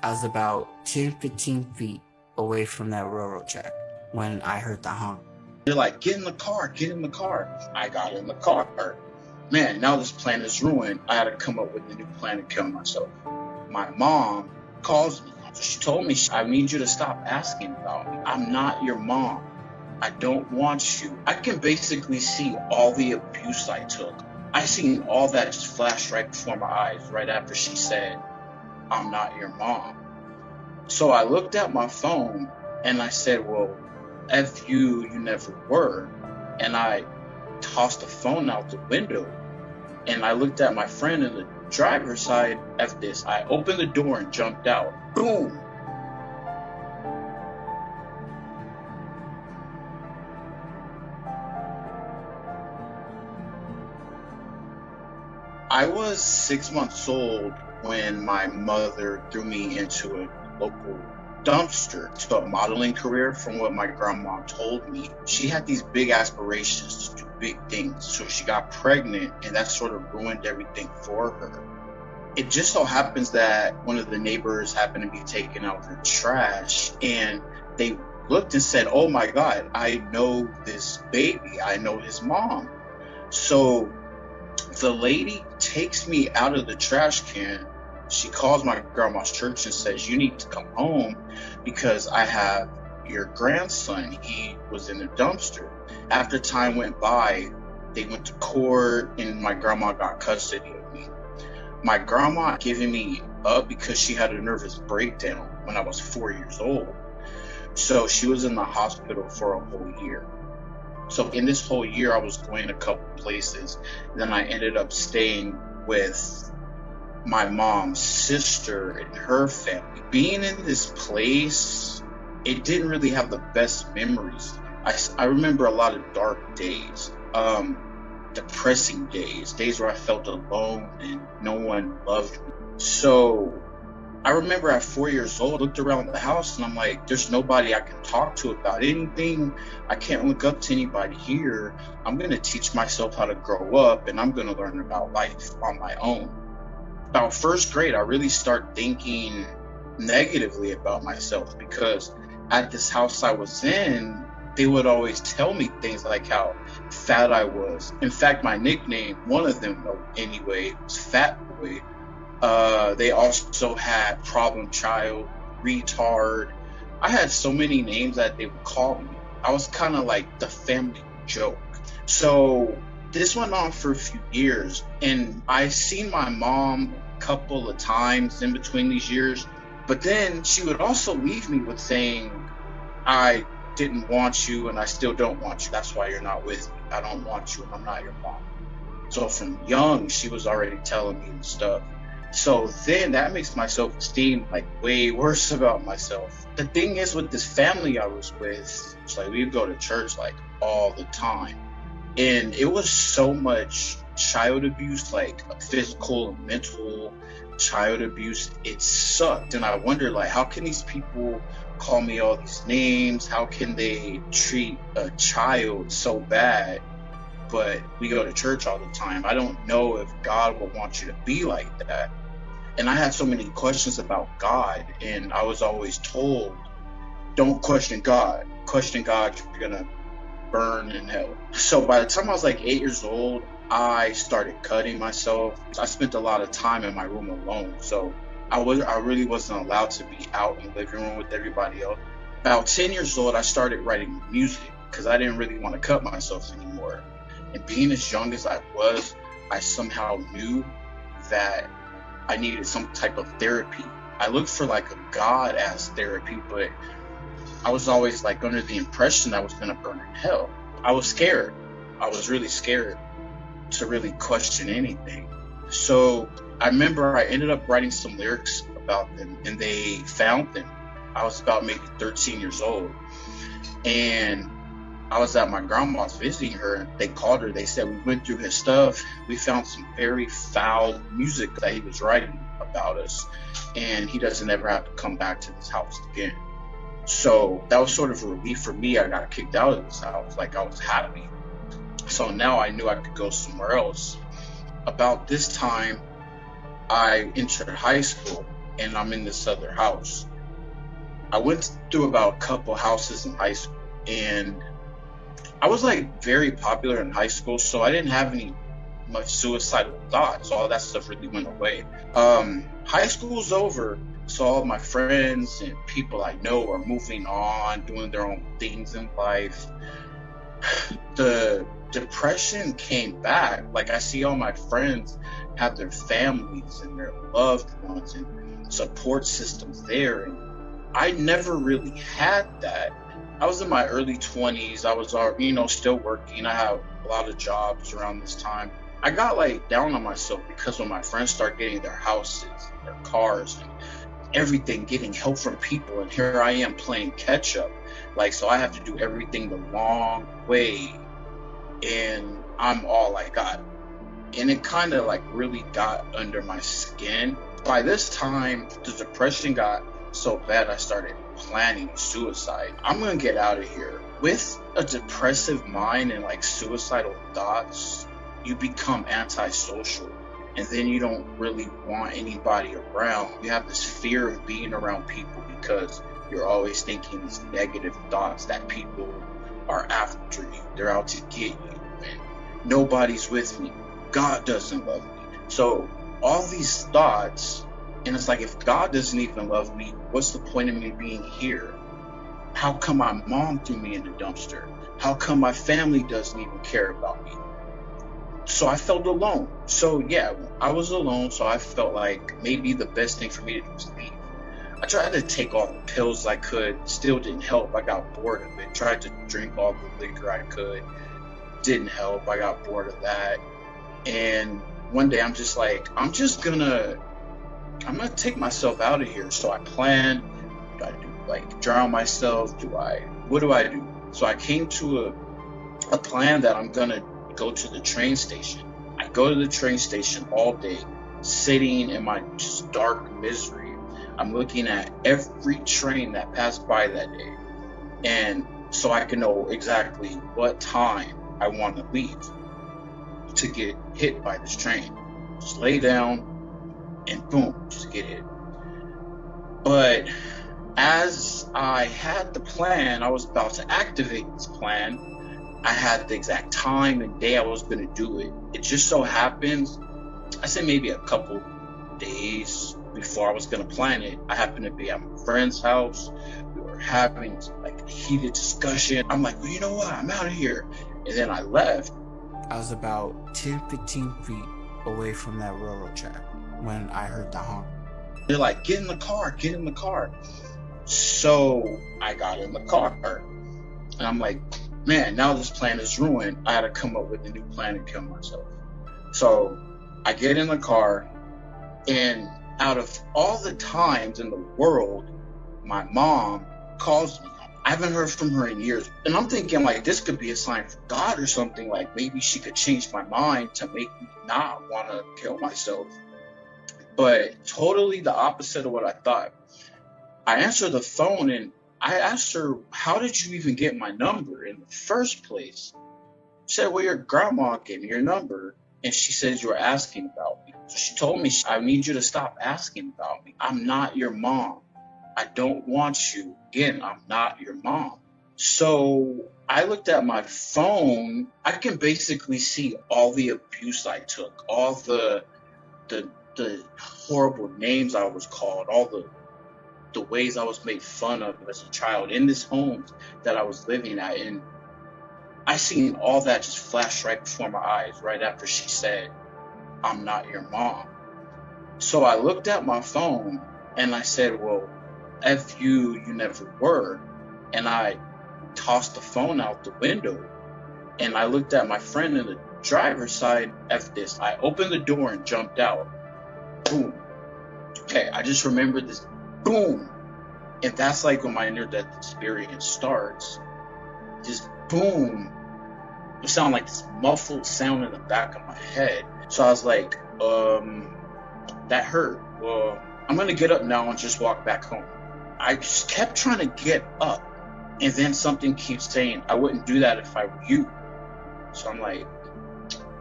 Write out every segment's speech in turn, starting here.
I was about 10, 15 feet away from that railroad track when I heard the honk. They're like, get in the car, get in the car. I got in the car. Man, now this plan is ruined. I had to come up with a new plan to kill myself. My mom calls me. She told me, I need you to stop asking about me. I'm not your mom. I don't want you. I can basically see all the abuse I took. I seen all that just flash right before my eyes right after she said, I'm not your mom. So I looked at my phone and I said, well, F you, you never were. And I tossed the phone out the window and I looked at my friend in the driver's side. F this. I opened the door and jumped out. Boom. I was 6 months old when my mother threw me into a local dumpster to a modeling career. From what my grandma told me, she had these big aspirations to do big things. So she got pregnant and that sort of ruined everything for her. It just so happens that one of the neighbors happened to be taking out her trash and they looked and said, oh my God, I know this baby. I know his mom. So the lady takes me out of the trash can. She calls my grandma's church and says, you need to come home because I have your grandson. He was in the dumpster. After time went by, they went to court and my grandma got custody of me. My grandma giving me up because she had a nervous breakdown when I was 4 years old. So she was in the hospital for a whole year. So in this whole year, I was going a couple places. Then I ended up staying with my mom's sister and her family. Being in this place, it didn't really have the best memories. I remember a lot of dark days, depressing days where I felt alone and no one loved me. So I remember at 4 years old, I looked around the house and I'm like, there's nobody I can talk to about anything. I can't look up to anybody here. I'm going to teach myself how to grow up and I'm going to learn about life on my own. About first grade, I really start thinking negatively about myself because at this house I was in, they would always tell me things like how fat I was. In fact, my nickname, one of them anyway, was Fat Boy. They also had problem child, retard. I had so many names that they would call me. I was kind of like the family joke. So this went on for a few years and I seen my mom a couple of times in between these years, but then she would also leave me with saying, I didn't want you and I still don't want you. That's why you're not with me. I don't want you and I'm not your mom. So from young, she was already telling me this stuff. So then that makes my self-esteem like way worse about myself. The thing is with this family I was with, it's like we'd go to church like all the time. And it was so much child abuse, like physical and mental child abuse. It sucked. And I wondered like, how can these people call me all these names? How can they treat a child so bad? But we go to church all the time. I don't know if God would want you to be like that. And I had so many questions about God, and I was always told, don't question God. Question God, you're gonna burn in hell. So by the time I was like 8 years old, I started cutting myself. I spent a lot of time in my room alone. So I really wasn't allowed to be out in the living room with everybody else. About 10 years old, I started writing music because I didn't really want to cut myself anymore. And being as young as I was, I somehow knew that I needed some type of therapy. I looked for like a God as therapy, but I was always like under the impression I was going to burn in hell. I was scared. I was really scared to really question anything. So I remember I ended up writing some lyrics about them and they found them. I was about maybe 13 years old. And I was at my grandma's visiting her. They called her. They said, we went through his stuff. We found some very foul music that he was writing about us. And he doesn't ever have to come back to this house again. So that was sort of a relief for me. I got kicked out of this house. Like I was happy. So now I knew I could go somewhere else. About this time, I entered high school. and I'm in this other house. I went through about a couple houses in high school, and I was like very popular in high school, so I didn't have any much suicidal thoughts. All that stuff really went away. High school's over, so all my friends and people I know are moving on, doing their own things in life. The depression came back. Like, I see all my friends have their families and their loved ones and support systems there, and I never really had that. I was in my early 20s. I was, still working. I had a lot of jobs around this time. I got like down on myself because when my friends start getting their houses, their cars, and everything, getting help from people, and here I am playing catch up. Like, so I have to do everything the long way, and I'm all I got. And it kind of like really got under my skin. By this time, the depression got so bad I started planning suicide. I'm gonna get out of here. With a depressive mind and like suicidal thoughts, you become antisocial, and then you don't really want anybody around. You have this fear of being around people because you're always thinking these negative thoughts that people are after you, they're out to get you, and nobody's with me, God doesn't love me. So all these thoughts, and it's like, if God doesn't even love me, what's the point of me being here? How come my mom threw me in the dumpster? How come my family doesn't even care about me? So I felt alone. So yeah, I was alone, so I felt like maybe the best thing for me to do was leave. I tried to take all the pills I could, still didn't help. I got bored of it. Tried to drink all the liquor I could, didn't help. I got bored of that. And one day I'm just like, I'm gonna take myself out of here. So I planned, do I do like drown myself? What do I do? So I came to a plan that I'm gonna go to the train station. I go to the train station all day, sitting in my just dark misery. I'm looking at every train that passed by that day, and so I can know exactly what time I want to leave to get hit by this train. Just lay down and boom, just get hit. But as I had the plan, I was about to activate this plan. I had the exact time and day I was going to do it. It just so happens, I say maybe a couple days before I was going to plan it, I happened to be at my friend's house. We were having like a heated discussion. I'm like, well, you know what? I'm out of here. And then I left. I was about 10-15 feet away from that railroad track when I heard the honk. They're like, get in the car, get in the car. So I got in the car, and I'm like, man, now this plan is ruined. I had to come up with a new plan to kill myself. So I get in the car, and out of all the times in the world, my mom calls me. I haven't heard from her in years. And I'm thinking, like, this could be a sign from God or something. Like, maybe she could change my mind to make me not want to kill myself. But totally the opposite of what I thought. I answered the phone, and I asked her, how did you even get my number in the first place? She said, well, your grandma gave me your number, and she said you were asking about me. So she told me, I need you to stop asking about me. I'm not your mom. I don't want you. Again, I'm not your mom. So I looked at my phone. I can basically see all the abuse I took, all the horrible names I was called, all the ways I was made fun of as a child in this home that I was living at. And I seen all that just flash right before my eyes right after she said, I'm not your mom. So I looked at my phone and I said, well, F you, you never were. And I tossed the phone out the window, and I looked at my friend in the driver's side. F this. I opened the door and jumped out. Boom. Okay, I just remembered this. Boom. And that's like when my near-death experience starts. Just boom. It sounded like this muffled sound in the back of my head. So I was like, that hurt. Well, I'm going to get up now and just walk back home. I just kept trying to get up. And then something keeps saying, I wouldn't do that if I were you. So I'm like,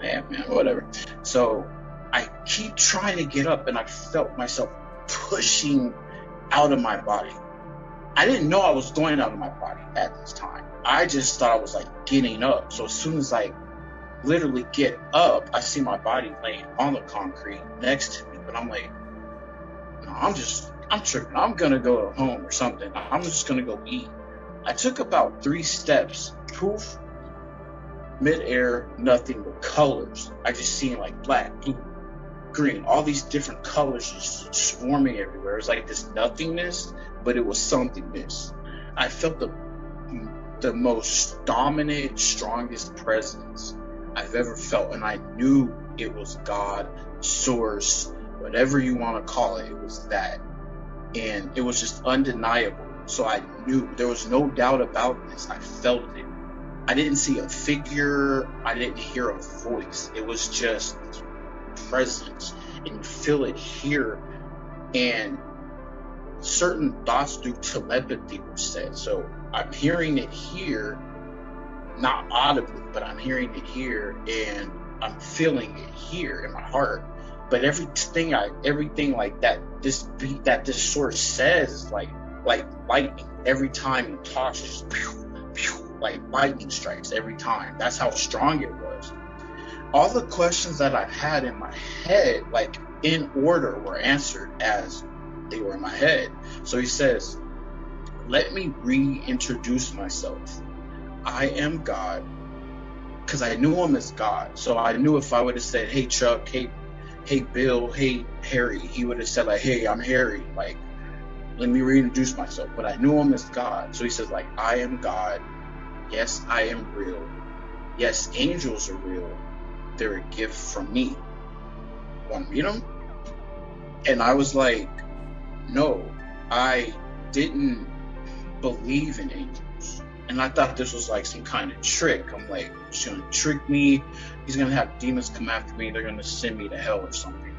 man, whatever. So I keep trying to get up, and I felt myself pushing out of my body. I didn't know I was going out of my body at this time. I just thought I was like getting up. So as soon as I literally get up, I see my body laying on the concrete next to me. But I'm like, no, I'm tripping. I'm gonna go home or something. I'm just gonna go eat. I took about 3 steps, poof, midair, nothing but colors. I just seen like black, blue, green, all these different colors just swarming everywhere. It was like this nothingness, but it was somethingness. I felt the most dominant, strongest presence I've ever felt, and I knew it was God, source, whatever you want to call it. It was that, and it was just undeniable. So I knew there was no doubt about this. I felt it. I didn't see a figure. I didn't hear a voice. It was just presence, and you feel it here. And certain thoughts through telepathy were said. So I'm hearing it here, not audibly, but I'm hearing it here, and I'm feeling it here in my heart. But everything like that, this source says is like lightning. Every time he talks, it's just pew, pew, like lightning strikes every time. That's how strong it was. All the questions that I've had in my head, like in order, were answered as they were in my head. So he says, let me reintroduce myself. I am God, because I knew him as God. So I knew if I would have said, hey Chuck, hey Bill, hey Harry, he would have said like, hey, I'm Harry, like, let me reintroduce myself. But I knew him as God. So he says like, I am God. Yes, I am real. Yes, angels are real. They're a gift from me. Want to meet them? And I was like, no, I didn't believe in angels. And I thought this was like some kind of trick. I'm like, he's going to trick me. He's going to have demons come after me. They're going to send me to hell or something.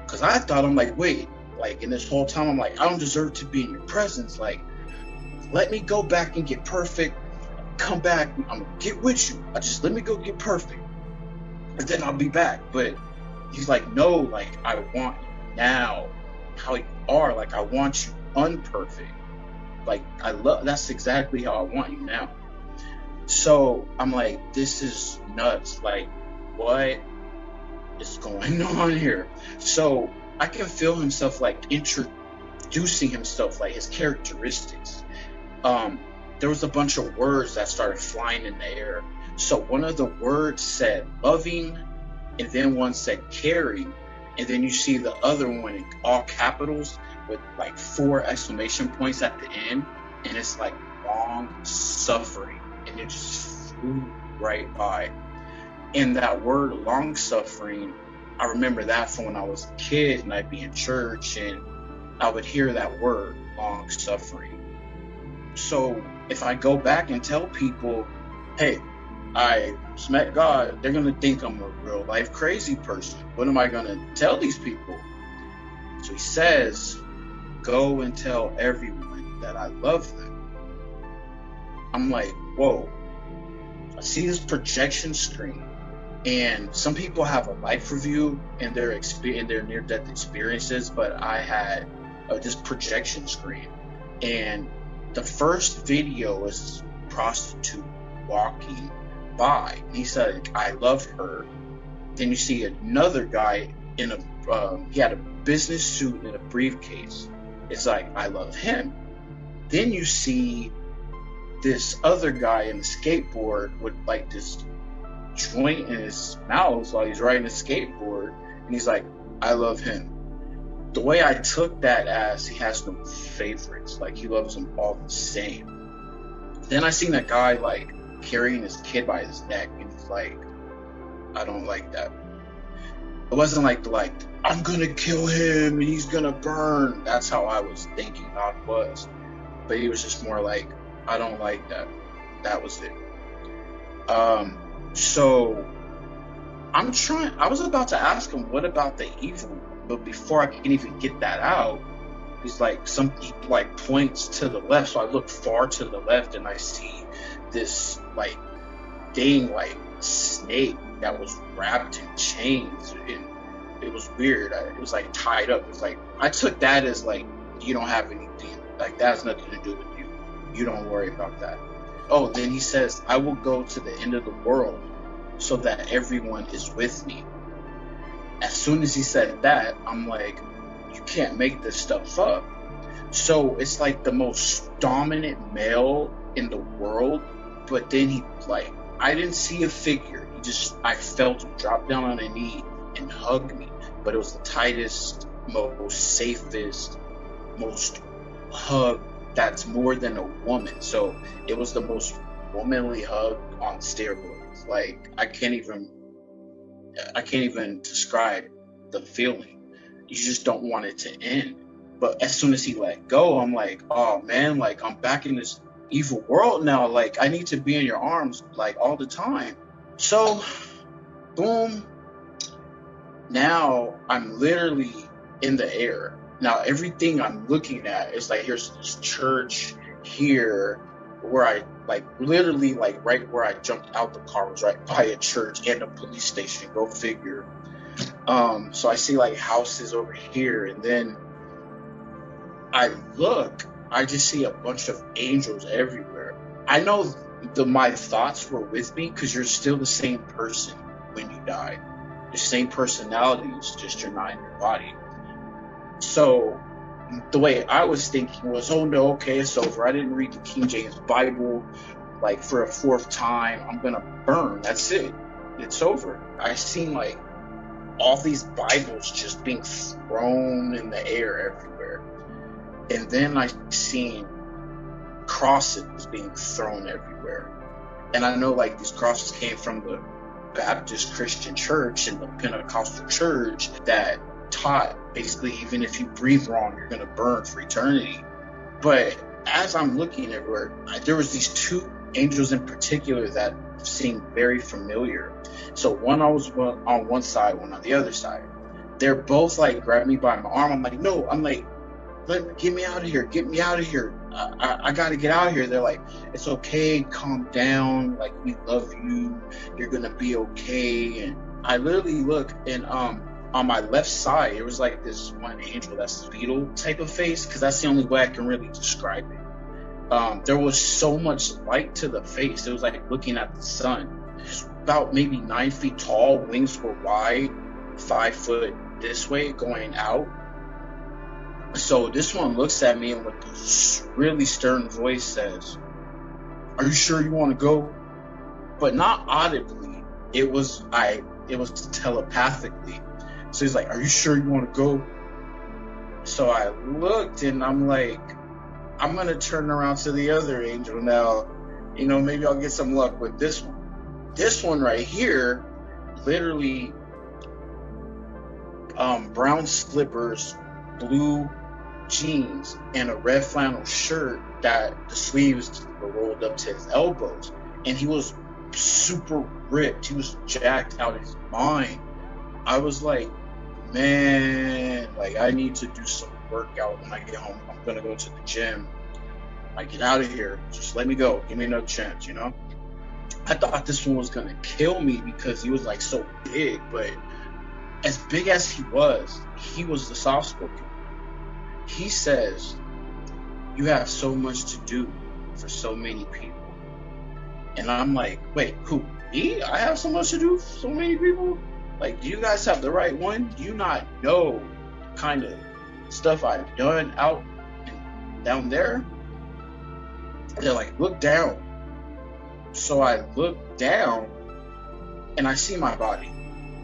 Because I thought, I'm like, wait, like in this whole time, I'm like, I don't deserve to be in your presence. Like, let me go back and get perfect. Come back. I'm going to get with you. Just let me go get perfect. And then I'll be back. But he's like, no, like, I want you now. How you are. Like, I want you unperfect. Like, that's exactly how I want you now. So I'm like, this is nuts. Like, what is going on here? So I can feel himself like introducing himself, like his characteristics. There was a bunch of words that started flying in the air. So one of the words said loving, and then one said caring, and then you see the other one in all capitals with like 4 exclamation points at the end, and it's like long suffering, and it just flew right by. And that word long suffering, I remember that from when I was a kid and I'd be in church and I would hear that word long suffering. So if I go back and tell people, hey, I met God, they're gonna think I'm a real life crazy person. What am I gonna tell these people? So he says, go and tell everyone that I love them. I'm like, whoa. I see this projection screen, and some people have a life review in their near-death experiences, but I had this projection screen, and the first video is a prostitute walking by, and he said, I love her. Then you see another guy in he had a business suit and a briefcase. It's like, I love him. Then you see this other guy in the skateboard with like this joint in his mouth while he's riding a skateboard, and he's like, I love him. The way I took that as he has no favorites, like he loves them all the same. Then I seen that guy like carrying his kid by his neck, and he's like, I don't like that. It wasn't like I'm gonna kill him and he's gonna burn. That's how I was thinking God was. But he was just more like, I don't like that. That was it. So I was about to ask him, what about the evil? But before I can even get that out, he's like, he like points to the left. So I look far to the left and I see this like thing, like snake that was wrapped in chains, and It was weird. It was like tied up. It was like, I took that as like, you don't have anything. Like, that has nothing to do with you. You don't worry about that. Oh, then he says, I will go to the end of the world so that everyone is with me. As soon as he said that, I'm like, you can't make this stuff up. So it's like the most dominant male in the world, but then he, like, I didn't see a figure. I felt him drop down on a knee and hug me. But it was the tightest, most safest, most hug that's more than a woman. So it was the most womanly hug on steroids. Like, I can't even describe the feeling. You just don't want it to end. But as soon as he let go, I'm like, oh man, like, I'm back in this evil world now. Like, I need to be in your arms, like, all the time. So, boom. Now I'm literally in the air. Now everything I'm looking at is like, here's this church here, where I, like, literally, like, right where I jumped out the car was right by a church and a police station. Go figure. So I see, like, houses over here, and then I just see a bunch of angels everywhere. I know my thoughts were with me, because you're still the same person when you die. The same personality, it's just you're not in your body. So the way I was thinking was, oh no, okay, it's over. I didn't read the King James Bible, like, for a fourth time. I'm gonna burn. That's it. It's over. I seen, like, all these Bibles just being thrown in the air everywhere. And then I seen crosses being thrown everywhere. And I know, like, these crosses came from the Baptist Christian church and the Pentecostal church that taught, basically, even if you breathe wrong, you're going to burn for eternity. But as I'm looking everywhere, there was these two angels in particular that seemed very familiar. So one, I was on one side, one on the other side. They're both, like, grabbed me by my arm. I'm like, no, I'm like, get me out of here. Get me out of here. I got to get out of here. They're like, it's okay. Calm down. Like, we love you. You're going to be okay. And I literally look, and on my left side, it was like this one angel that's beetle type of face, because that's the only way I can really describe it. There was so much light to the face. It was like looking at the sun. It's about maybe 9 feet tall. Wings were wide, 5 foot this way going out. So this one looks at me and with a really stern voice says, are you sure you want to go? But not audibly. It was telepathically. So he's like, are you sure you want to go? So I looked, and I'm like, I'm going to turn around to the other angel now. You know, maybe I'll get some luck with this one. This one right here, literally, brown slippers, blue jeans, and a red flannel shirt that the sleeves were rolled up to his elbows. And he was super ripped. He was jacked out of his mind. I was like, man, like, I need to do some workout when I get home. I'm gonna go to the gym. I get out of here. Just let me go. Give me another chance, you know? I thought this one was gonna kill me because he was, like, so big, but as big as he was the soft-spoken. He says, you have so much to do for so many people. And I'm like, wait, who? Me? I have so much to do for so many people? Like, do you guys have the right one? Do you not know the kind of stuff I've done out and down there? They're like, look down. So I look down, and I see my body.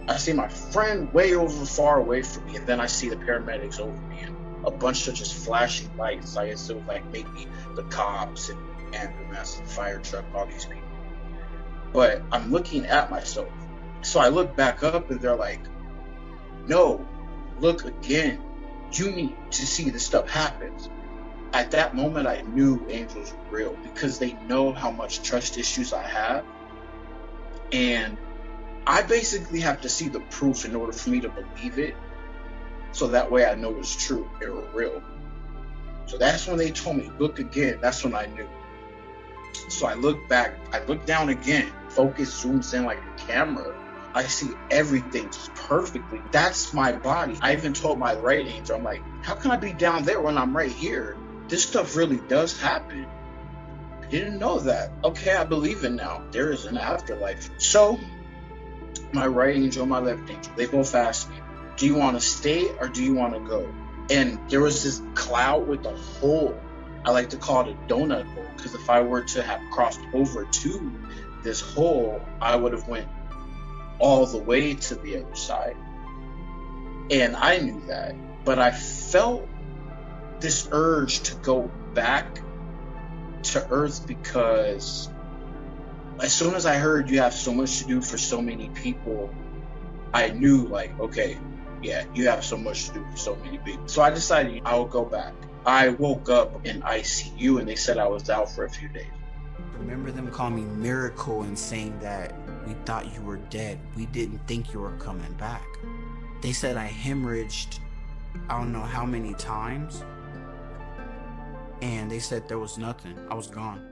I see my friend way over far away from me, and then I see the paramedics over me, and a bunch of just flashing lights. I guess it was like maybe the cops and ambulance and fire truck, all these people. But I'm looking at myself. So I look back up, and they're like, no, look again. You need to see this stuff happens. At that moment, I knew angels were real, because they know how much trust issues I have. And I basically have to see the proof in order for me to believe it. So that way I know it's true, they were real. So that's when they told me, look again. That's when I knew. So I look back, I look down again, focus zooms in like a camera, I see everything just perfectly. That's my body. I even told my right angel, I'm like, how can I be down there when I'm right here? This stuff really does happen. I didn't know that. Okay, I believe it now. There is an afterlife. So my right angel and my left angel, they both asked me, do you want to stay or do you want to go? And there was this cloud with a hole. I like to call it a donut hole, because if I were to have crossed over to this hole, I would have went all the way to the other side. And I knew that, but I felt this urge to go back to Earth, because as soon as I heard you have so much to do for so many people, I knew, like, okay, yeah, you have so much to do for so many people. So I decided I would go back. I woke up in ICU and they said I was out for a few days. I remember them calling me Miracle and saying that we thought you were dead. We didn't think you were coming back. They said I hemorrhaged I don't know how many times, and they said there was nothing. I was gone.